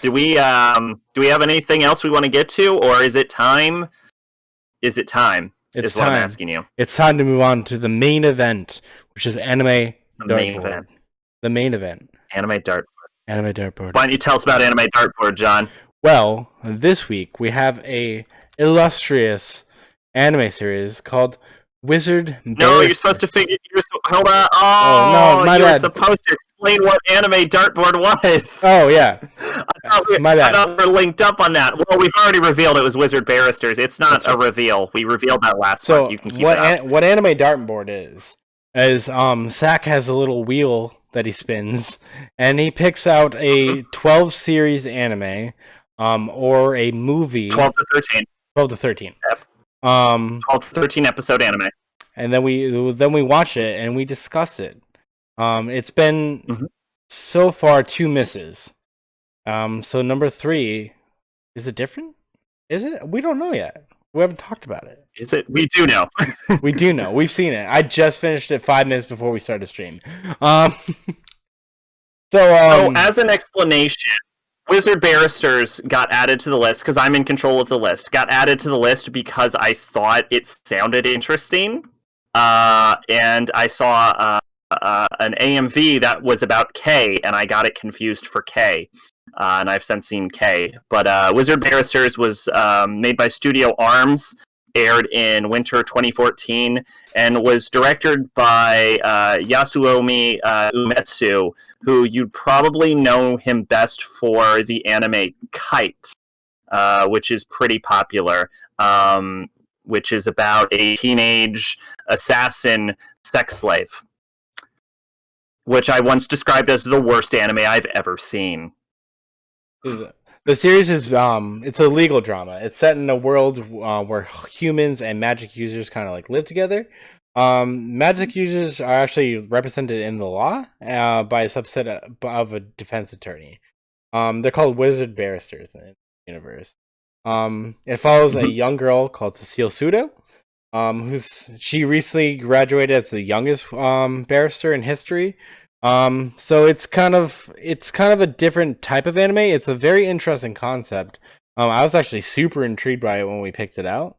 Do we have anything else we want to get to, or is it time? Is it time? It's is time. What I'm asking you. It's time to move on to the main event, which is anime dartboard. The main event. Anime dartboard. Anime dartboard. Why don't you tell us about anime dartboard, John? Well, this week we have a illustrious anime series called Wizard Barristers. No, you're supposed to figure. Hold on. Oh no, my bad. Supposed to explain what anime dartboard was. Oh yeah, my bad. I thought we were linked up on that. Well, we've already revealed it was Wizard Barristers. It's not a reveal. We revealed that last month. You can keep what anime dartboard is Sack has a little wheel that he spins, and he picks out a 12 series anime, or a movie. 12 to 13. 12 to 13. Yep. 12 to 13 episode anime. And then we watch it and we discuss it. It's been so far 2 misses. So number 3, is it different? Is it? We don't know yet. We haven't talked about it. Is it? We do know. We do know. We've seen it. I just finished it 5 minutes before we started stream. So as an explanation, Wizard Barristers got added to the list because I'm in control of the list. Got added to the list because I thought it sounded interesting, and I saw an AMV that was about K, and I got it confused for K, and I've since seen K. But Wizard Barristers was made by Studio Arms, aired in winter 2014, and was directed by Yasuomi Umetsu, who you'd probably know him best for the anime Kite, which is pretty popular, which is about a teenage assassin sex slave, which I once described as the worst anime I've ever seen. The series is it's a legal drama. It's set in a world where humans and magic users kind of like live together. Magic users are actually represented in the law by a subset of a defense attorney. They're called Wizard Barristers in the universe. It follows a young girl called Cecil Sudo, she recently graduated as the youngest barrister in history. So it's kind of a different type of anime. It's a very interesting concept. I was actually super intrigued by it when we picked it out.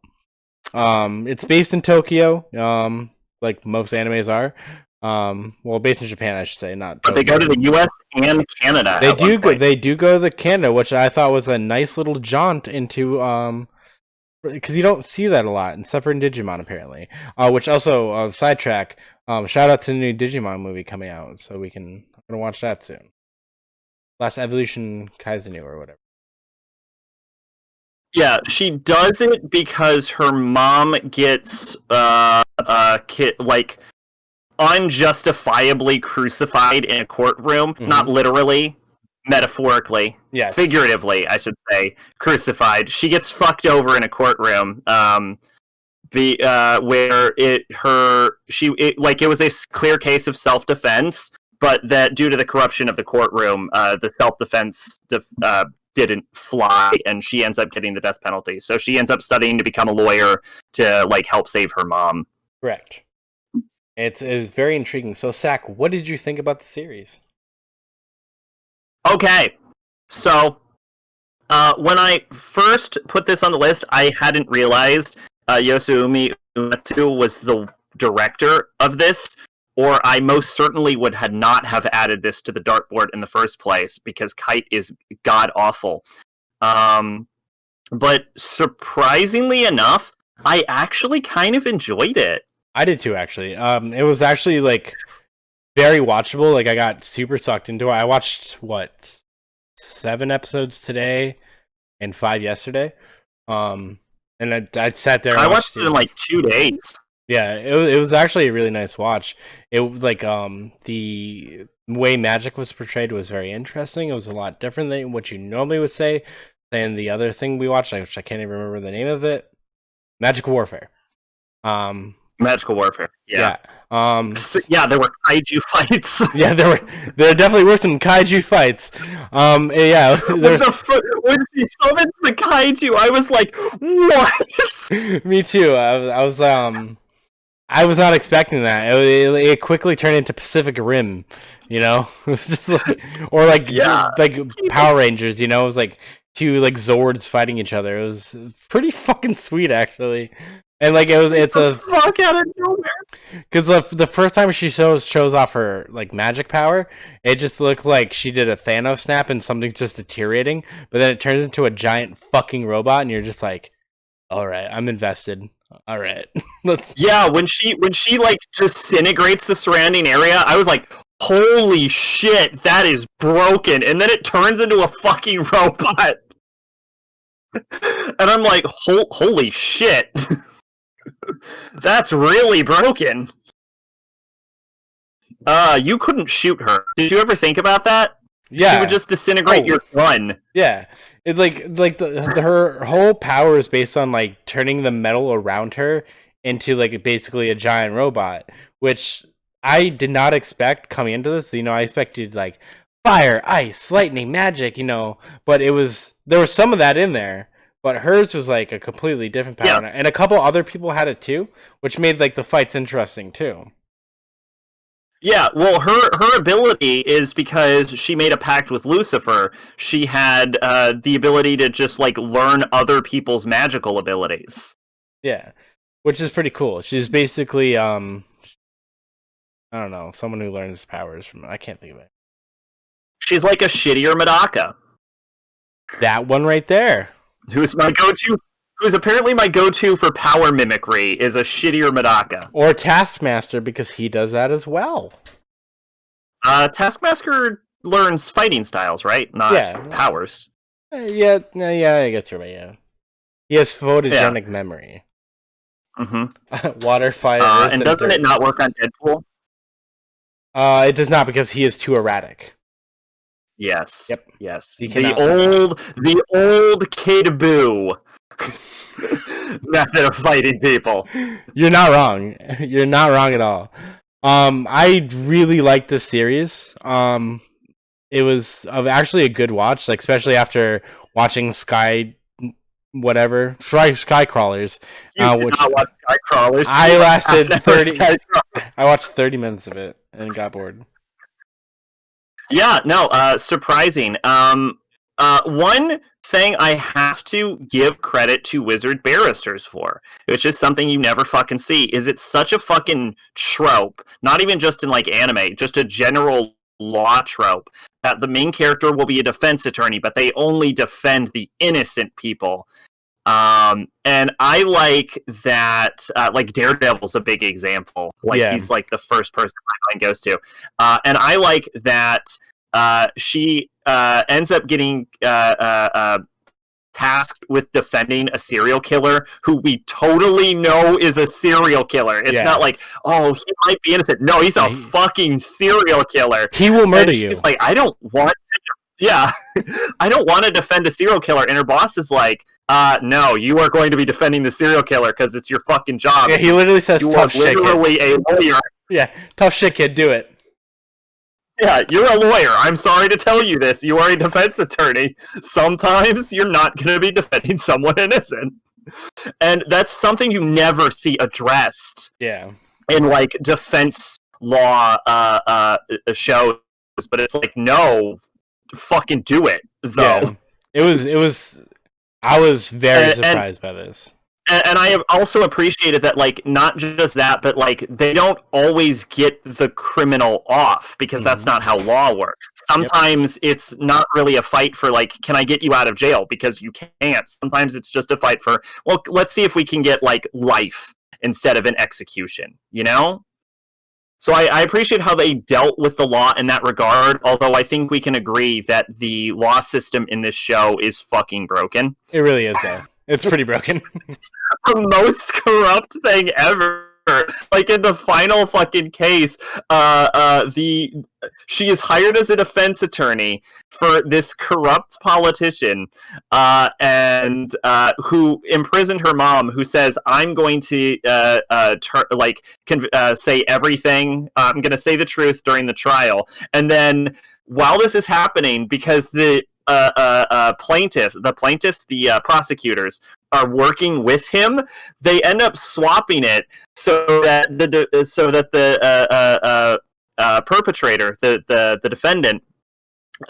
It's based in Tokyo, like most animes are. Well, based in Japan, I should say, not Tokyo. But they go to the U.S. and Canada. They do go to Canada, which I thought was a nice little jaunt into because you don't see that a lot, except for in Digimon, apparently. Which also, sidetrack, shout out to the new Digimon movie coming out, so I'm gonna watch that soon. Last Evolution Kaizenu or whatever. Yeah, she does it because her mom gets unjustifiably crucified in a courtroom. Not literally, metaphorically. Yes. Figuratively, I should say, crucified. She gets fucked over in a courtroom. Where it was a clear case of self-defense, but that due to the corruption of the courtroom, the self-defense didn't fly, and she ends up getting the death penalty. So she ends up studying to become a lawyer to help save her mom. Correct. It is very intriguing. So, Sack, what did you think about the series? Okay, so when I first put this on the list, I hadn't realized Yasuomi Umetsu was the director of this, or I most certainly would not have added this to the dartboard in the first place, because Kite is god-awful. But surprisingly enough, I actually kind of enjoyed it. I did too, actually. It was actually, very watchable. I got super sucked into it. I watched, 7 episodes today and 5 yesterday. And I sat there and I watched it in 2 days. Yeah, it was actually a really nice watch. It the way magic was portrayed was very interesting. It was a lot different than what you normally would say than the other thing we watched, which I can't even remember the name of it. Magical Warfare. Magical Warfare. Yeah. Yeah, there were kaiju fights. Yeah, there definitely were some kaiju fights. Yeah, when she summons the kaiju, I was like, what? Me too. I was I was not expecting that. It quickly turned into Pacific Rim, you know. It was just like, or like Power Rangers, you know. It was like two like Zords fighting each other. It was pretty fucking sweet, actually. And like it's a fuck out of nowhere. Because the first time she shows off her like magic power, it just looked like she did a Thanos snap and something's just deteriorating. But then it turns into a giant fucking robot, and you're just like, all right, I'm invested. All right, let's. Yeah, when she like disintegrates the surrounding area, I was like, holy shit, that is broken. And then it turns into a fucking robot. And I'm like, holy shit. That's really broken. You couldn't shoot her. Did you ever think about that? Yeah. She would just disintegrate your gun. Yeah. It's like her whole power is based on like turning the metal around her into like basically a giant robot, which I did not expect coming into this. You know, I expected like fire, ice, lightning, magic, you know, but there was some of that in there. But hers was like a completely different power, and a couple other people had it too, which made like the fights interesting too. Yeah, well, her ability is because she made a pact with Lucifer. She had the ability to just like learn other people's magical abilities. Yeah, which is pretty cool. She's basically I don't know, someone who learns powers from. I can't think of it. She's like a shittier Medaka. That one right there. Who's my go-to? Who's apparently my go-to for power mimicry is a shittier Medaka. Or Taskmaster, because he does that as well. Taskmaster learns fighting styles, right? Not powers. Yeah, I guess you're right, yeah. He has photogenic memory. Mm-hmm. Water, fire, and doesn't it not work on Deadpool? It does not, because he is too erratic. Yes. Yep. Yes. The old Kid Boo method of fighting people. You're not wrong. You're not wrong at all. I really liked this series. It was actually a good watch, like especially after watching Sky Crawlers. Which not watch Sky Crawlers. I lasted 30. I watched 30 minutes of it and got bored. Yeah, no, surprising. One thing I have to give credit to Wizard Barristers for, which is something you never fucking see, is it's such a fucking trope, not even just in like anime, just a general law trope, that the main character will be a defense attorney, but they only defend the innocent people. And I like that, like Daredevil's a big example. Like he's like the first person my mind goes to. And I like that she ends up getting tasked with defending a serial killer who we totally know is a serial killer. It's not like, oh, he might be innocent. No, he's a fucking serial killer. He will murder you. She's like, I don't want to defend a serial killer. And her boss is like, no, you are going to be defending the serial killer because it's your fucking job. Yeah, he literally says, tough shit, kid. You are literally a lawyer. Yeah, tough shit, kid, do it. Yeah, you're a lawyer. I'm sorry to tell you this. You are a defense attorney. Sometimes you're not going to be defending someone innocent. And that's something you never see addressed. Yeah. In, like, defense law shows. But it's like, no, fucking do it, though. Yeah. I was very surprised by this. And I have also appreciated that, like, not just that, but, like, they don't always get the criminal off, because that's not how law works. Sometimes it's not really a fight for, like, can I get you out of jail? Because you can't. Sometimes it's just a fight for, well, let's see if we can get, like, life instead of an execution, you know? So I appreciate how they dealt with the law in that regard, although I think we can agree that the law system in this show is fucking broken. It really is, though. It's pretty broken. The most corrupt thing ever. Like in the final fucking case, she is hired as a defense attorney for this corrupt politician, and who imprisoned her mom, who says, "I'm going to say everything. I'm going to say the truth during the trial." And then, while this is happening, because the the prosecutors are working with him, they end up swapping it so that the perpetrator, the defendant,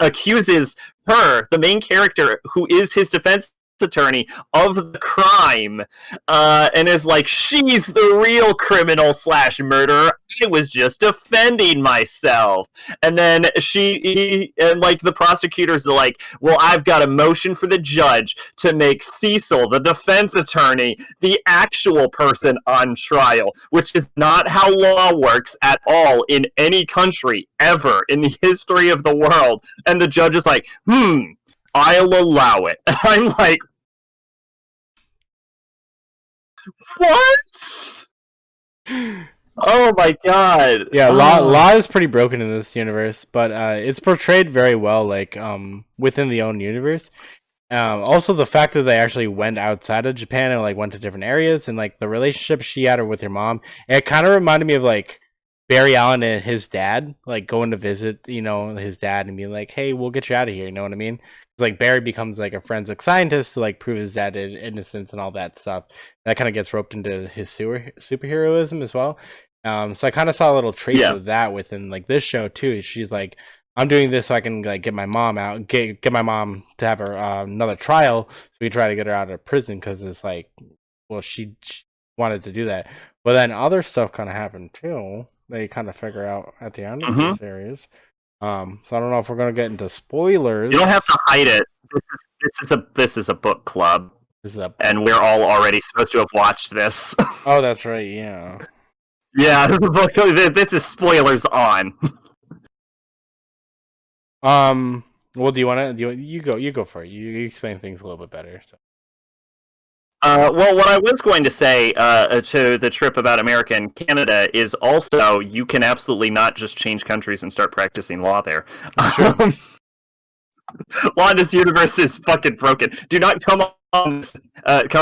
accuses her, the main character, who is his defense attorney, of the crime, and is like, she's the real criminal / murderer. I was just defending myself. And then the prosecutors are like, well, I've got a motion for the judge to make Cecil, the defense attorney, the actual person on trial, which is not how law works at all in any country ever in the history of the world. And the judge is like, I'll allow it. I'm like, what? Oh my god. Yeah, law is pretty broken in this universe, but it's portrayed very well, like within the own universe. Also, the fact that they actually went outside of Japan and like went to different areas, and like the relationship she had with her mom, it kind of reminded me of like Barry Allen and his dad, like going to visit, his dad and being like, "Hey, we'll get you out of here." You know what I mean? Like Barry becomes like a forensic scientist to like prove his dad innocence and all that stuff. That kind of gets roped into his superheroism as well. So I kind of saw a little trace of that within like this show too. She's like, I'm doing this so I can like get my mom out, get my mom to have her another trial, so we try to get her out of prison because it's like, well, she wanted to do that, but then other stuff kind of happened too. They kind of figure out at the end of the series. So I don't know if we're gonna get into spoilers. You don't have to hide it. This is a book club. And we're all already supposed to have watched this. Oh, that's right. Yeah. Yeah, this is a book. This is spoilers on. Well, do you go for it? You explain things a little bit better. So. Well, what I was going to say to the trip about America and Canada is also you can absolutely not just change countries and start practicing law there. Sure. Law in this universe is fucking broken. Do not come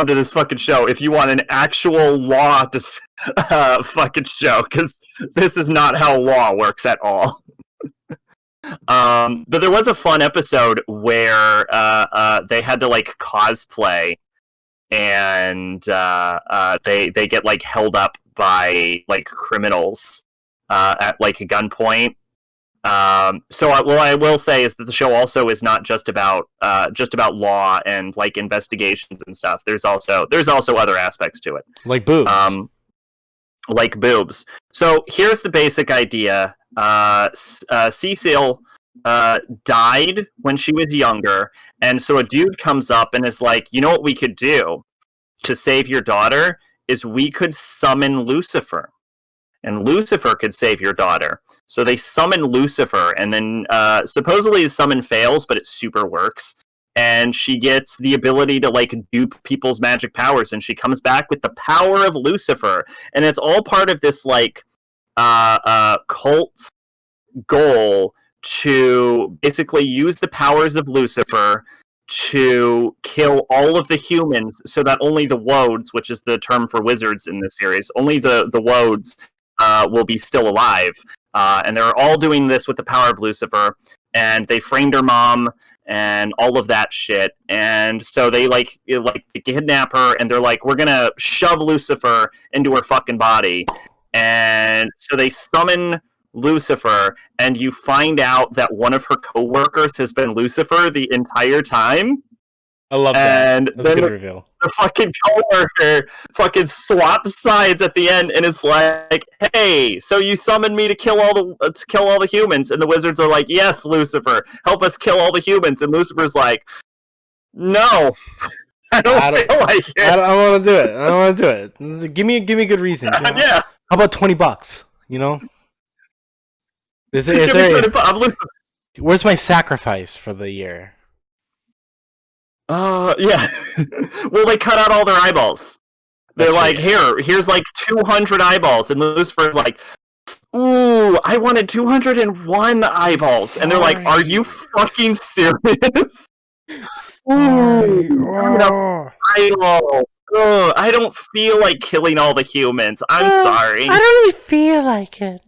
to this fucking show if you want an actual law fucking show, because this is not how law works at all. But there was a fun episode where they had to like cosplay. And they get like held up by like criminals at like a gunpoint. So what I will say is that the show also is not just about law and like investigations and stuff. There's also other aspects to it, like boobs. So here's the basic idea. Cecil died when she was younger, and so a dude comes up and is like, you know what we could do to save your daughter is we could summon Lucifer, and Lucifer could save your daughter. So they summon Lucifer, and then supposedly the summon fails, but it super works, and she gets the ability to like dupe people's magic powers, and she comes back with the power of Lucifer, and it's all part of this like cult's goal to basically use the powers of Lucifer to kill all of the humans, so that only the woads, which is the term for wizards in this series, only the woads will be still alive. And they're all doing this with the power of Lucifer, and they framed her mom and all of that shit. And so they they kidnap her, and they're like, we're gonna shove Lucifer into her fucking body. And so they summon Lucifer, and you find out that one of her co-workers has been Lucifer the entire time. I love that. And that's a good reveal. The fucking co-worker fucking swaps sides at the end and is like, hey, so you summoned me to kill all the humans. And the wizards are like, yes, Lucifer, help us kill all the humans. And Lucifer's like, no. I don't feel like it. I don't want to do it. I don't want to do it. Give me a good reason. You know? Yeah. How about $20? You know? Where's my sacrifice for the year? Yeah. Well, they cut out all their eyeballs. They're like, here's like 200 eyeballs, and Lucifer's like, ooh, I wanted 201 eyeballs, and they're like, are you fucking serious? Ooh, eyeball. I don't feel like killing all the humans. I'm sorry. I don't really feel like it.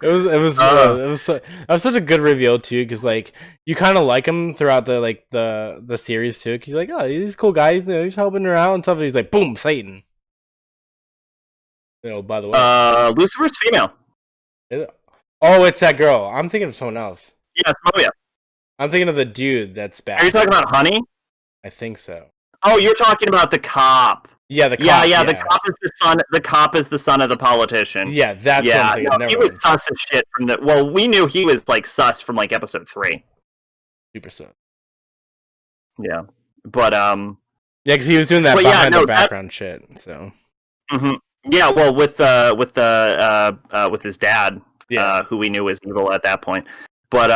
That was such a good reveal too, because like you kind of like him throughout the series too. Cause you're like, oh, he's a cool guy. He's helping her out and stuff. And he's like, boom, Satan. By the way, Lucifer's female. Oh, it's that girl. I'm thinking of someone else. Yeah, it's Moya. I'm thinking of the dude that's bad. Are you talking about Honey? I think so. Oh, you're talking about the cop. Yeah, the cop. Yeah. The cop is the son. The cop is the son of the politician. Yeah, that's what I'm thinking. No, he was sus as shit from the. Well, we knew he was like sus from like episode 3. Super sus. Yeah, but Yeah, because he was doing that behind the background shit. So. Mm-hmm. Yeah, well, with his dad, who we knew was evil at that point. But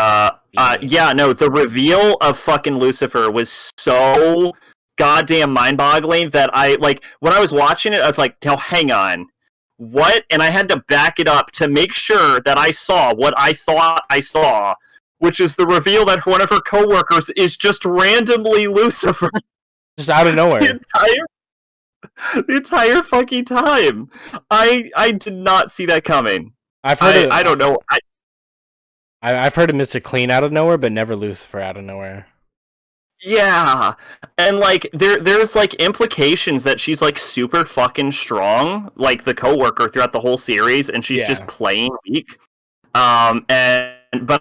the reveal of fucking Lucifer was so goddamn mind-boggling that I like when I was watching it, I was like, "Now, hang on, what?" And I had to back it up to make sure that I saw what I thought I saw, which is the reveal that one of her coworkers is just randomly Lucifer, just out of nowhere. The entire fucking time. I did not see that coming. I've heard I don't know. I've heard of Mr. Clean out of nowhere, but never Lucifer out of nowhere. Yeah, and like there's like implications that she's like super fucking strong, like the coworker throughout the whole series, and she's just playing weak. But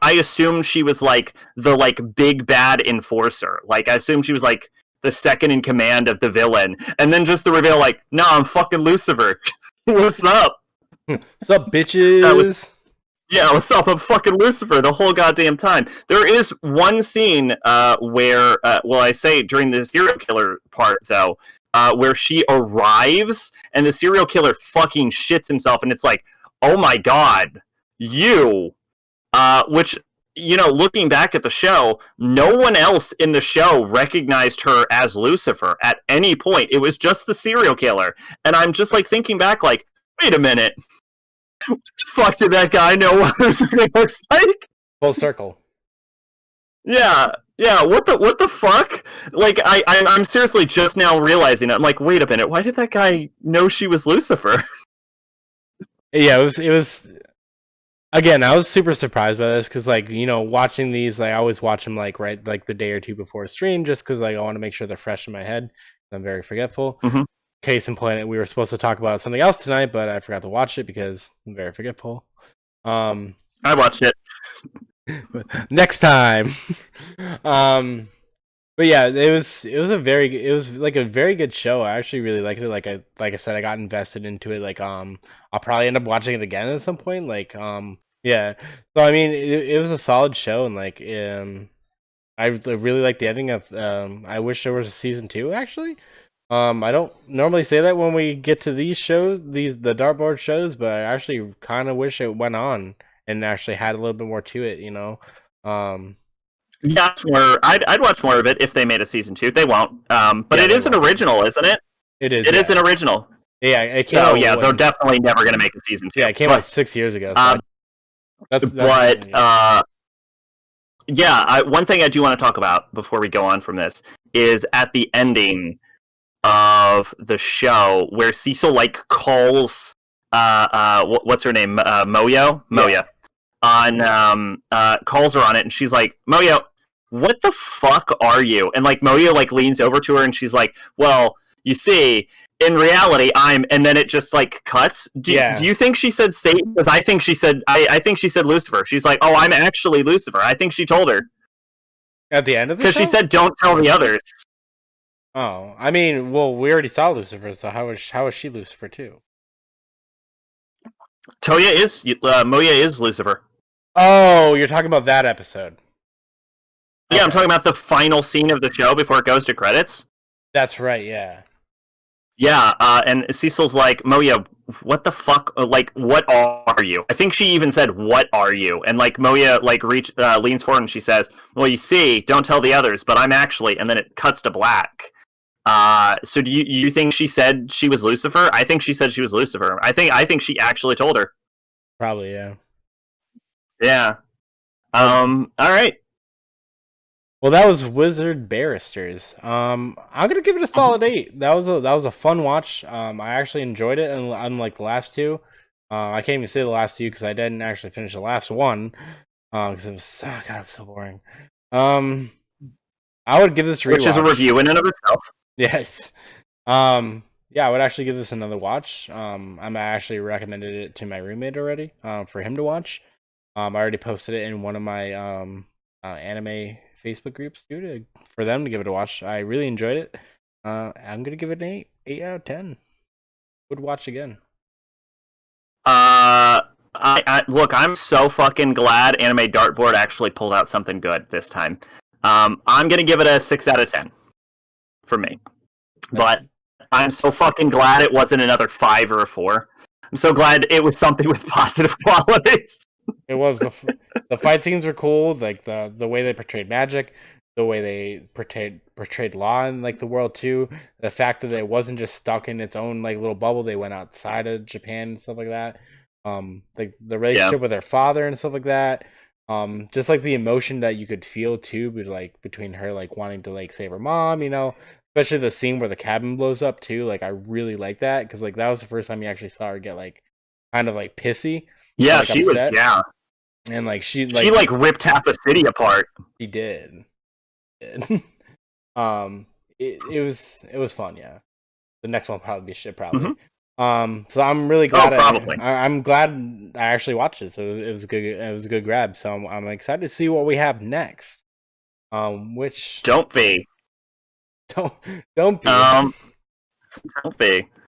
I assumed she was like the like big bad enforcer. Like I assumed she was like the second in command of the villain, and then just the reveal, like, no, I'm fucking Lucifer. What's up? What's up, bitches? What's up? I'm fucking Lucifer the whole goddamn time. There is one scene where, I say during the serial killer part, though, where she arrives and the serial killer fucking shits himself, and it's like, oh my god, you, which, looking back at the show, no one else in the show recognized her as Lucifer at any point. It was just the serial killer. And I'm just like thinking back, like, wait a minute. What the fuck did that guy know what Lucifer looks like? Full circle. Yeah, what the fuck? Like, I'm seriously just now realizing it. I'm like, wait a minute, why did that guy know she was Lucifer? Yeah, it was. Again, I was super surprised by this because, like, watching these, like, I always watch them like the day or two before stream, just because like I want to make sure they're fresh in my head. I'm very forgetful. Mm-hmm. Case in point, we were supposed to talk about something else tonight, but I forgot to watch it because I'm very forgetful. I watched it next time. But yeah, it was like a very good show. I actually really liked it. Like I said, I got invested into it. Like I'll probably end up watching it again at some point. Like yeah. So I mean, it was a solid show, and like I really liked the ending of. I wish there was a season 2 actually. I don't normally say that when we get to these shows, the dartboard shows, but I actually kind of wish it went on and actually had a little bit more to it, Yeah, I'd watch more of it if they made a season 2. They won't. But it is an original, isn't it? It is. It is an original. Yeah, it came so yeah, they're definitely never going to make a season 2. Yeah, it came out 6 years ago. So one thing I do want to talk about before we go on from this is at the ending of the show where Cecil like calls what's her name, Moya on calls her on it, and she's like, Moya, what the fuck are you? And like Moya like leans over to her and she's like, well, you see, in reality I'm, and then it just like cuts. Do you think she said Satan? Because I think she said Lucifer. She's like, oh, I'm actually Lucifer. I think she told her at the end of the show? Because she said don't tell the others. Oh, I mean, well, we already saw Lucifer, so how is she Lucifer too? Moya is Lucifer. Oh, you're talking about that episode. Yeah, okay. I'm talking about the final scene of the show before it goes to credits. That's right, yeah. Yeah, and Cecil's like, Moya, what the fuck? Like, what are you? I think she even said, what are you? And like Moya like leans forward and she says, well, you see, don't tell the others, but I'm actually, and then it cuts to black. So do you think she said she was Lucifer? I think she said she was Lucifer. I think she actually told her. Probably, yeah. Yeah. All right. Well, that was Wizard Barristers. I'm gonna give it a solid 8. That was a fun watch. I actually enjoyed it, and unlike the last two, I can't even say the last two because I didn't actually finish the last one. Because it was God, it was so boring. I would give this a rewatch. Which is a review in and of itself. Yes. Yeah, I would actually give this another watch. I'm actually recommended it to my roommate already. For him to watch. I already posted it in one of my anime Facebook groups, for them to give it a watch. I really enjoyed it. I'm gonna give it an 8 out of 10. Would watch again. I look, I'm so fucking glad Anime Dartboard actually pulled out something good this time. I'm gonna give it a 6 out of 10 for me. But I'm so fucking glad it wasn't another 5 or a 4. I'm so glad it was something with positive qualities. It was the fight scenes were cool, like the way they portrayed magic, the way they portrayed law in like the world too. The fact that it wasn't just stuck in its own like little bubble, they went outside of Japan and stuff like that. Like the relationship with their father and stuff like that. Just like the emotion that you could feel too, but like between her like wanting to like save her mom, especially the scene where the cabin blows up too. Like I really like that because like that was the first time you actually saw her get like kind of like pissy. Yeah, like, she upset. was. Yeah, and like she ripped half a city apart. She did. It was fun. Yeah, the next one will probably be shit. Probably. Mm-hmm. So I'm really glad. I'm glad I actually watched it. So it was good. It was a good grab. So I'm excited to see what we have next. Which don't be. Don't be. Don't be.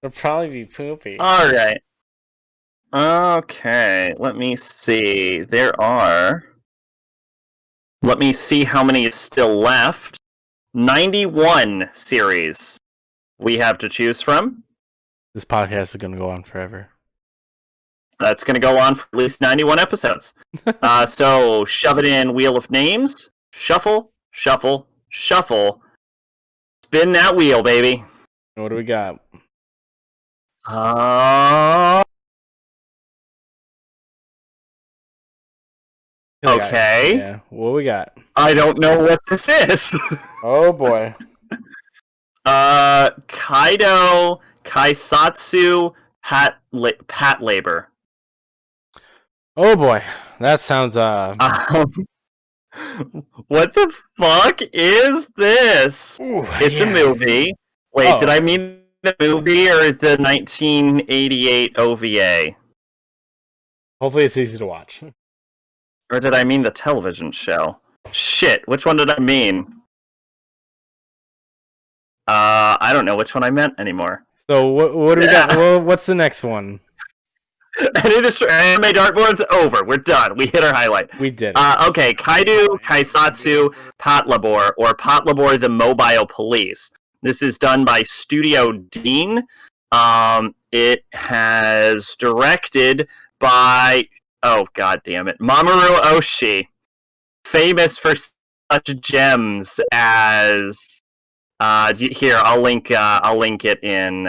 It'll probably be poopy. All right. Okay, let me see. Let me see how many is still left. 91 series we have to choose from. This podcast is going to go on forever. That's going to go on for at least 91 episodes. So shove it in Wheel of Names. Shuffle, shuffle, shuffle. Spin that wheel, baby. What do we got? Okay. Yeah, what we got? I don't know what this is. Oh boy. Kaido Kaisatsu Pat Labor. Oh boy, that sounds what the fuck is this? Ooh, it's a movie. Wait, did I mean the movie or the 1988 OVA? Hopefully it's easy to watch. Or did I mean the television show? Shit, which one did I mean? I don't know which one I meant anymore. So what do we got? Well, what's the next one? Anime Dartboard's over. We're done. We hit our highlight. We did. Okay, Kaido Kaisatsu Patlabor, or Patlabor the Mobile Police. This is done by Studio Dean. It has directed by... Oh, god damn it. Mamoru Oshii. Famous for such gems as... here, I'll link it in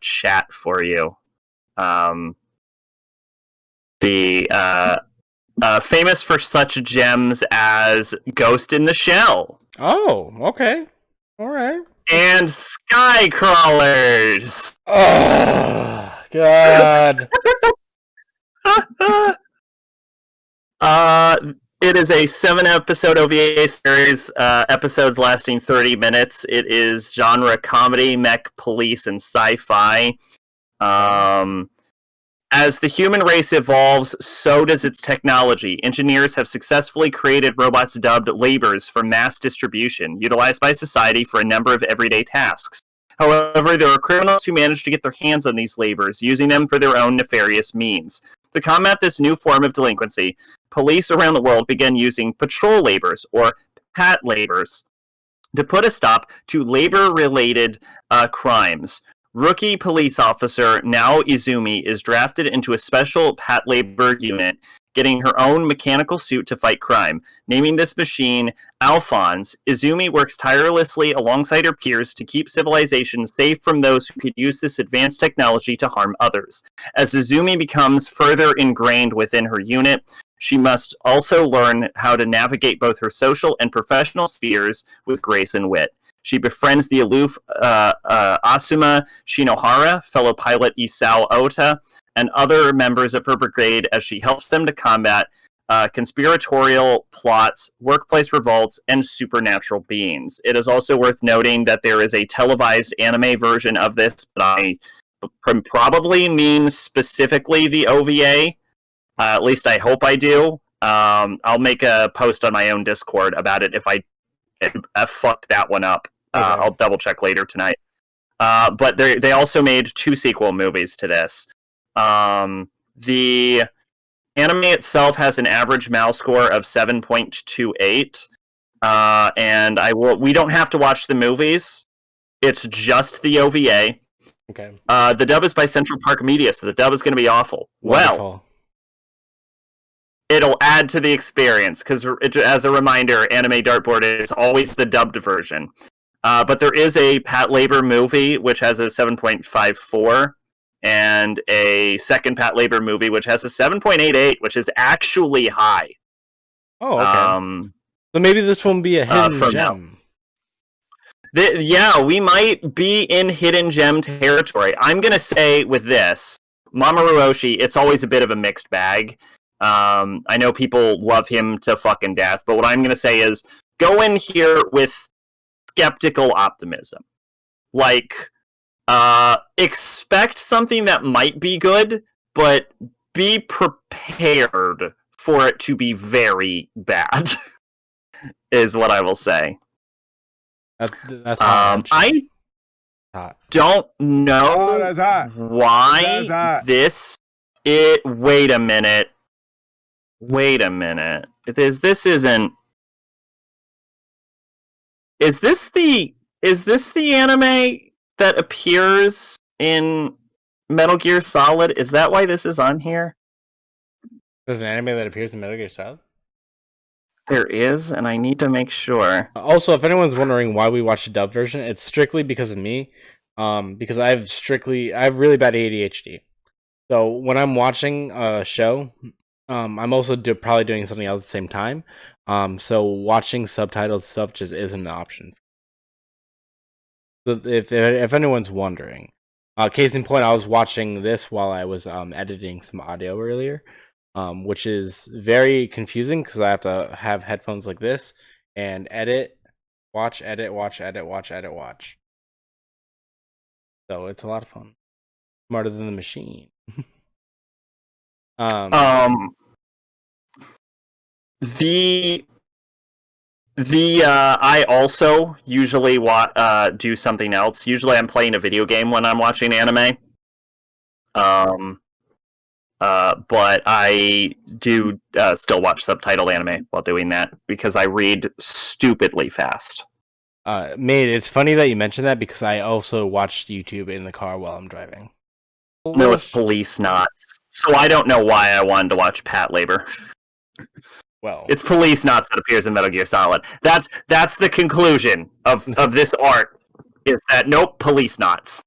chat for you. Famous for such gems as Ghost in the Shell. Oh, okay. Alright. And Skycrawlers. Oh, God. It is a 7-episode OVA series, episodes lasting 30 minutes. It is genre comedy, mech, police, and sci-fi. As the human race evolves, so does its technology. Engineers have successfully created robots dubbed labors for mass distribution, utilized by society for a number of everyday tasks. However, there are criminals who manage to get their hands on these labors, using them for their own nefarious means. To combat this new form of delinquency, police around the world began using patrol labors, or pat labors, to put a stop to labor-related crimes. Rookie police officer Nao Izumi is drafted into a special pat labor unit, getting her own mechanical suit to fight crime. Naming this machine Alphonse, Izumi works tirelessly alongside her peers to keep civilization safe from those who could use this advanced technology to harm others. As Izumi becomes further ingrained within her unit, she must also learn how to navigate both her social and professional spheres with grace and wit. She befriends the aloof Asuma Shinohara, fellow pilot Isao Ota, and other members of her brigade as she helps them to combat conspiratorial plots, workplace revolts, and supernatural beings. It is also worth noting that there is a televised anime version of this, but I probably mean specifically the OVA. At least I hope I do. I'll make a post on my own Discord about it if I fucked that one up. Okay. I'll double check later tonight. But they also made 2 sequel movies to this. The anime itself has an average MAL score of 7.28. And we don't have to watch the movies. It's just the OVA. Okay. The dub is by Central Park Media, so the dub is going to be awful. Wonderful. Well, it'll add to the experience, because as a reminder, Anime Dartboard is always the dubbed version. But there is a Pat Labor movie, which has a 7.54, and a second Pat Labor movie, which has a 7.88, which is actually high. Oh, okay. So maybe this won't be a hidden gem. Yeah, we might be in hidden gem territory. I'm going to say with this, Mamoru Oshii, it's always a bit of a mixed bag. I know people love him to fucking death, but what I'm going to say is go in here with skeptical optimism. Like, expect something that might be good, but be prepared for it to be very bad, is what I will say. That's I don't know why this... Wait a minute. This isn't... Is this the anime that appears in Metal Gear Solid? Is that why this is on here? There's an anime that appears in Metal Gear Solid? There is, and I need to make sure. Also, if anyone's wondering why we watch the dub version, it's strictly because of me. Because I have really bad ADHD. So when I'm watching a show, I'm also probably doing something else at the same time. So watching subtitled stuff just isn't an option. So if anyone's wondering, case in point, I was watching this while I was editing some audio earlier, which is very confusing because I have to have headphones like this and watch. So it's a lot of fun. Smarter than the machine. I also usually do something else. Usually I'm playing a video game when I'm watching anime. But I do still watch subtitled anime while doing that because I read stupidly fast. Mate, it's funny that you mentioned that because I also watched YouTube in the car while I'm driving. No, it's Police Knots. So I don't know why I wanted to watch Pat Labor. Well, it's Police Knots that appears in Metal Gear Solid. That's the conclusion of this art. Is that nope, Police Knots.